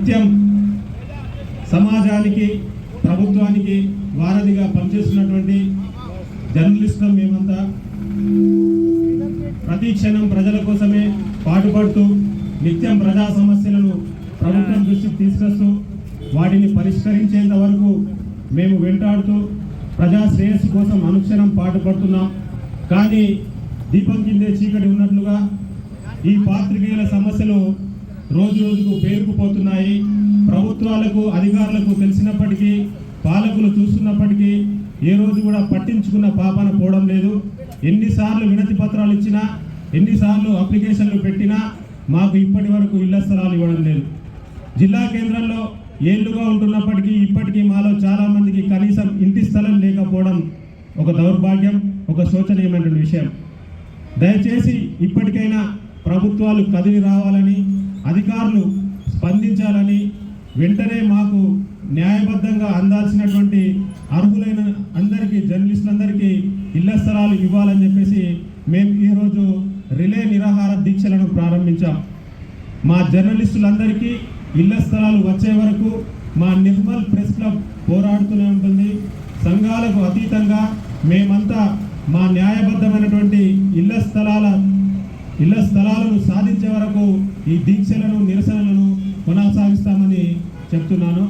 నిత్యం సమాజానికి ప్రభుత్వానికి వారధిగా పనిచేస్తున్నటువంటి జర్నలిస్టులు మేమంతా ప్రతి క్షణం ప్రజల కోసమే పాటుపడుతూ నిత్యం ప్రజా సమస్యలను ప్రభుత్వం దృష్టికి తీసుకొస్తూ వాటిని పరిష్కరించేంత వరకు మేము వెంటాడుతూ ప్రజా శ్రేయస్సు కోసం అనుక్షణం పాటుపడుతున్నాం. కానీ దీపం కిందే చీకటి ఉన్నట్లుగా ఈ పాత్రికేయుల సమస్యలు రోజు రోజుకు పేరుకుపోతున్నాయి. ప్రభుత్వాలకు అధికారులకు తెలిసినప్పటికీ పాలకులు చూస్తున్నప్పటికీ ఏ రోజు కూడా పట్టించుకున్న పాపన పోవడం లేదు. ఎన్నిసార్లు వినతి పత్రాలు ఇచ్చినా ఎన్నిసార్లు అప్లికేషన్లు పెట్టినా మాకు ఇప్పటి వరకు ఇళ్ల స్థలాలు ఇవ్వడం లేదు. జిల్లా కేంద్రంలో ఏళ్లుగా ఉంటున్నప్పటికీ ఇప్పటికీ మాలో చాలా మందికి కనీసం ఇంటి స్థలం లేకపోవడం ఒక దౌర్భాగ్యం, ఒక శోచనీయమైన విషయం. దయచేసి ఇప్పటికైనా ప్రభుత్వాలు కదిలి రావాలని, అధికారులు స్పందించాలని, వెంటనే మాకు న్యాయబద్ధంగా అందాల్సినటువంటి అర్హులైన అందరికీ జర్నలిస్టులందరికీ ఇళ్ల స్థలాలు ఇవ్వాలని చెప్పేసి మేము ఈరోజు రిలే నిరాహార దీక్షలను ప్రారంభించాం. మా జర్నలిస్టులందరికీ ఇళ్ల స్థలాలు వచ్చే వరకు మా నిర్మల్ ప్రెస్ క్లబ్ పోరాడుతూనే ఉంటుంది. సంఘాలకు అతీతంగా మేమంతా మా న్యాయబద్ధమైనటువంటి ఇళ్ల స్థలాలను సాధించే వరకు ఈ దీక్షలను నిరసనలను కొనసాగిస్తామని చెప్తున్నాను.